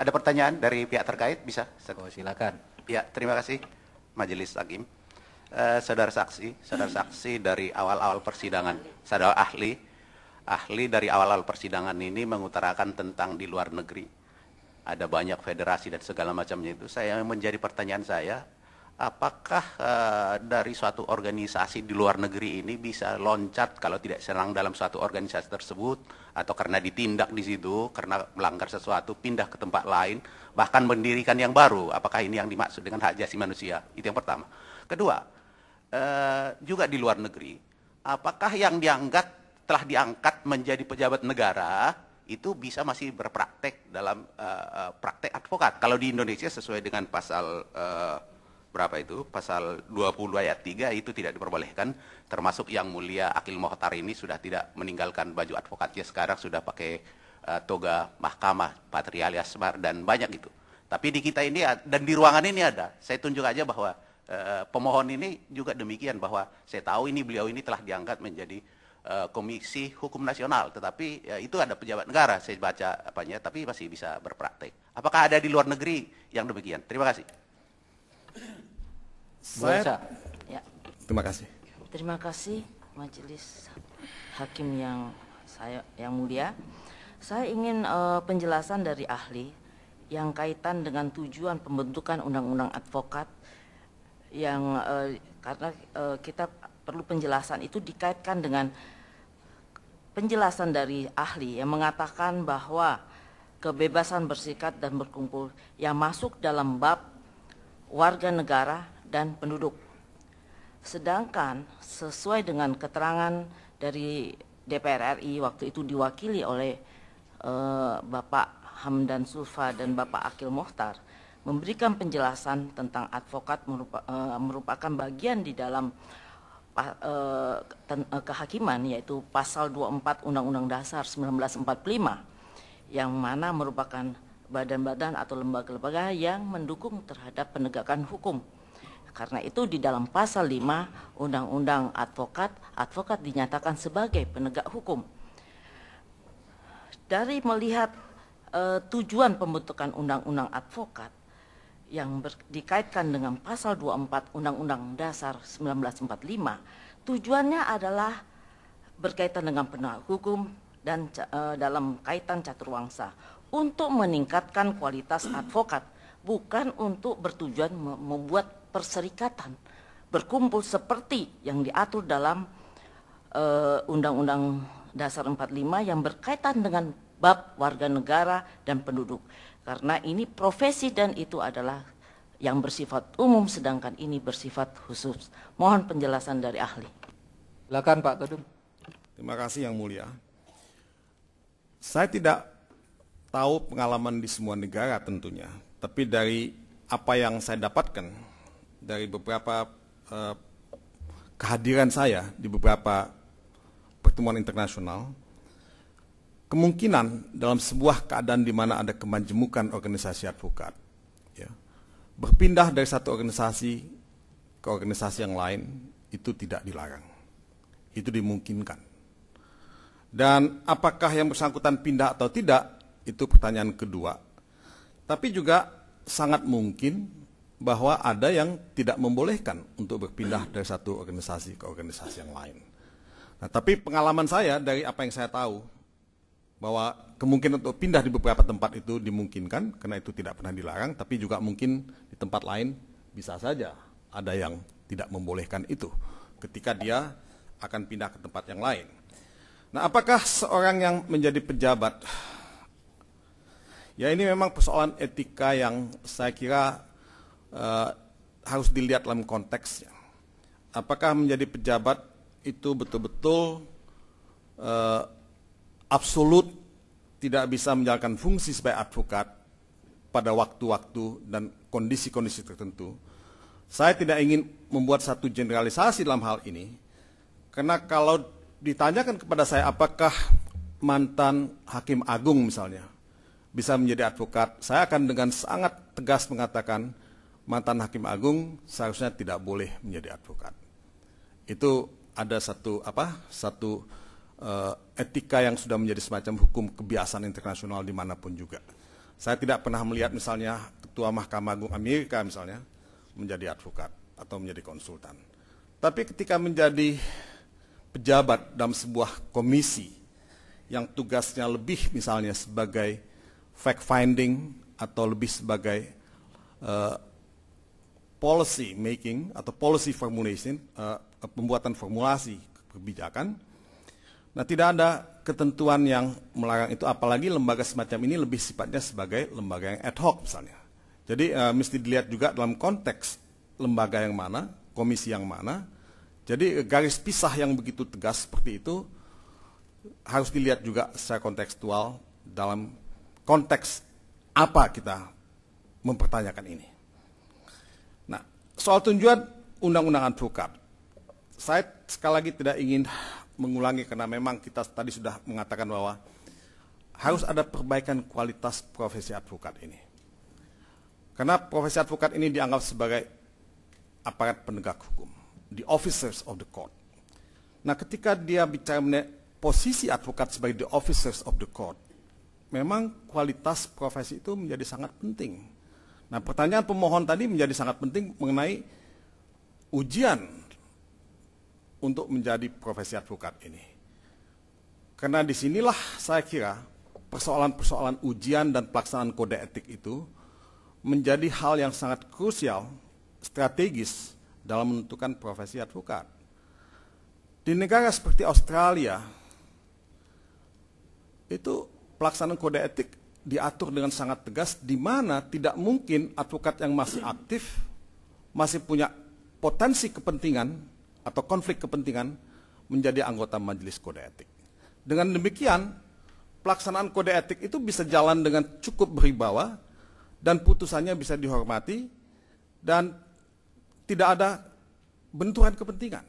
Ada pertanyaan dari pihak terkait? Bisa? Oh, silakan. Ya, terima kasih Majelis Hakim. Saudara saksi dari awal-awal persidangan, saudara ahli dari awal-awal persidangan ini mengutarakan tentang di luar negeri ada banyak federasi dan segala macamnya itu. Menjadi pertanyaan saya, apakah dari suatu organisasi di luar negeri ini bisa loncat kalau tidak serang dalam suatu organisasi tersebut, atau karena ditindak di situ, karena melanggar sesuatu, pindah ke tempat lain, bahkan mendirikan yang baru? Apakah ini yang dimaksud dengan hak asasi manusia? Itu yang pertama. Kedua, juga di luar negeri, apakah yang telah diangkat menjadi pejabat negara itu bisa masih berpraktek dalam praktek advokat? Kalau di Indonesia sesuai dengan pasal berapa itu? Pasal 20 ayat 3 itu tidak diperbolehkan, termasuk Yang Mulia Akil Mohtar ini sudah tidak meninggalkan baju advokatnya, sekarang sudah pakai toga mahkamah, patrialia smart dan banyak itu. Tapi di kita ini dan di ruangan ini ada, saya tunjuk aja bahwa pemohon ini juga demikian, bahwa saya tahu ini beliau ini telah diangkat menjadi Komisi Hukum Nasional, tetapi ya, itu ada pejabat negara, saya baca apanya, tapi masih bisa berpraktek. Apakah ada di luar negeri yang demikian? Terima kasih. Terima kasih. Terima kasih Majelis Hakim yang mulia. Saya ingin penjelasan dari ahli yang kaitan dengan tujuan pembentukan undang-undang advokat, yang karena kita perlu penjelasan itu dikaitkan dengan penjelasan dari ahli yang mengatakan bahwa kebebasan berserikat dan berkumpul yang masuk dalam bab warga negara dan penduduk. Sedangkan sesuai dengan keterangan dari DPR RI waktu itu diwakili oleh Bapak Hamdan Zulfa dan Bapak Akil Mohtar, memberikan penjelasan tentang advokat merupakan bagian di dalam kehakiman, yaitu pasal 24 Undang-Undang Dasar 1945, yang mana merupakan badan-badan atau lembaga-lembaga yang mendukung terhadap penegakan hukum. Karena itu di dalam pasal 5 Undang-Undang advokat dinyatakan sebagai penegak hukum. Dari melihat tujuan pembentukan undang-undang advokat yang dikaitkan dengan pasal 24 Undang-Undang Dasar 1945, tujuannya adalah berkaitan dengan penegak hukum dan dalam kaitan caturwangsa untuk meningkatkan kualitas advokat, bukan untuk bertujuan membuat perserikatan berkumpul seperti yang diatur dalam Undang-Undang Dasar 45 yang berkaitan dengan bab warga negara dan penduduk. Karena ini profesi dan itu adalah yang bersifat umum, sedangkan ini bersifat khusus. Mohon penjelasan dari ahli. Silakan Pak Todung. Terima kasih Yang Mulia. Saya tidak tahu pengalaman di semua negara tentunya, tapi dari apa yang saya dapatkan dari beberapa kehadiran saya di beberapa pertemuan internasional, kemungkinan dalam sebuah keadaan di mana ada kemajemukan organisasi advokat, ya, berpindah dari satu organisasi ke organisasi yang lain itu tidak dilarang, itu dimungkinkan. Dan apakah yang bersangkutan pindah atau tidak, itu pertanyaan kedua. Tapi juga sangat mungkin bahwa ada yang tidak membolehkan untuk berpindah dari satu organisasi ke organisasi yang lain. Nah, tapi pengalaman saya dari apa yang saya tahu, bahwa kemungkinan untuk pindah di beberapa tempat itu dimungkinkan, karena itu tidak pernah dilarang, tapi juga mungkin di tempat lain bisa saja ada yang tidak membolehkan itu ketika dia akan pindah ke tempat yang lain. Nah, apakah seorang yang menjadi pejabat, ya ini memang persoalan etika yang saya kira harus dilihat dalam konteksnya. Apakah menjadi pejabat itu betul-betul absolut tidak bisa menjalankan fungsi sebagai advokat pada waktu-waktu dan kondisi-kondisi tertentu? Saya tidak ingin membuat satu generalisasi dalam hal ini, karena kalau ditanyakan kepada saya apakah mantan hakim agung misalnya bisa menjadi advokat, saya akan dengan sangat tegas mengatakan mantan hakim agung seharusnya tidak boleh menjadi advokat. Itu ada satu etika yang sudah menjadi semacam hukum kebiasaan internasional dimanapun juga. Saya tidak pernah melihat misalnya Ketua Mahkamah Agung Amerika misalnya menjadi advokat atau menjadi konsultan. Tapi ketika menjadi pejabat dalam sebuah komisi yang tugasnya lebih misalnya sebagai fact finding atau lebih sebagai policy making atau policy formulation, pembuatan formulasi kebijakan. Nah, tidak ada ketentuan yang melarang itu, apalagi lembaga semacam ini lebih sifatnya sebagai lembaga yang ad hoc misalnya. Jadi mesti dilihat juga dalam konteks lembaga yang mana, komisi yang mana. Jadi garis pisah yang begitu tegas seperti itu harus dilihat juga secara kontekstual dalam konteks apa kita mempertanyakan ini. Nah, soal tujuan undang-undang advokat, saya sekali lagi tidak ingin mengulangi karena memang kita tadi sudah mengatakan bahwa harus ada perbaikan kualitas profesi advokat ini. Karena profesi advokat ini dianggap sebagai aparat penegak hukum, the officers of the court. Nah, ketika dia bicara mengenai posisi advokat sebagai the officers of the court, memang kualitas profesi itu menjadi sangat penting. Nah, pertanyaan pemohon tadi menjadi sangat penting mengenai ujian untuk menjadi profesi advokat ini. Karena disinilah saya kira persoalan-persoalan ujian dan pelaksanaan kode etik itu menjadi hal yang sangat krusial, strategis dalam menentukan profesi advokat. Di negara seperti Australia, itu pelaksanaan kode etik diatur dengan sangat tegas, di mana tidak mungkin advokat yang masih aktif, masih punya potensi kepentingan atau konflik kepentingan menjadi anggota majelis kode etik. Dengan demikian, pelaksanaan kode etik itu bisa jalan dengan cukup berwibawa dan putusannya bisa dihormati dan tidak ada benturan kepentingan.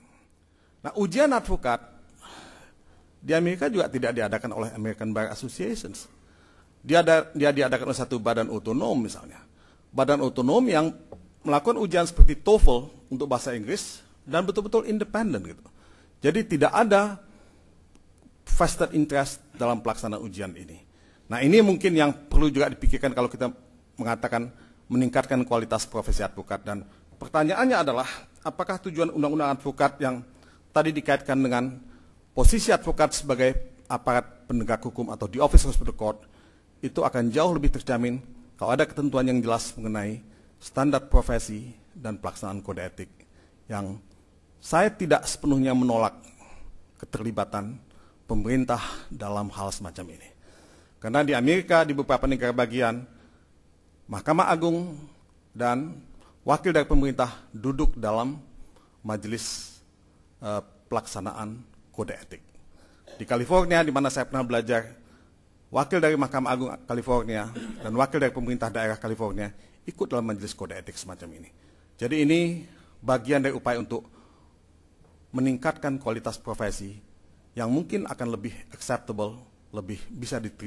Nah, ujian advokat di Amerika juga tidak diadakan oleh American Bar Associations. Dia diadakan oleh satu badan otonom misalnya. Badan otonom yang melakukan ujian seperti TOEFL untuk bahasa Inggris dan betul-betul independen gitu. Jadi tidak ada vested interest dalam pelaksanaan ujian ini. Nah, ini mungkin yang perlu juga dipikirkan kalau kita mengatakan meningkatkan kualitas profesi advokat. Dan pertanyaannya adalah, apakah tujuan undang-undang advokat yang tadi dikaitkan dengan posisi advokat sebagai aparat penegak hukum atau the officers of the court itu akan jauh lebih terjamin kalau ada ketentuan yang jelas mengenai standar profesi dan pelaksanaan kode etik yang saya tidak sepenuhnya menolak keterlibatan pemerintah dalam hal semacam ini. Karena di Amerika, di beberapa negara bagian, Mahkamah Agung dan wakil dari pemerintah duduk dalam majelis pelaksanaan kode etik. Di California, di mana saya pernah belajar, wakil dari Mahkamah Agung California dan wakil dari pemerintah daerah California ikut dalam majelis kode etik semacam ini. Jadi ini bagian dari upaya untuk meningkatkan kualitas profesi yang mungkin akan lebih acceptable, lebih bisa diterima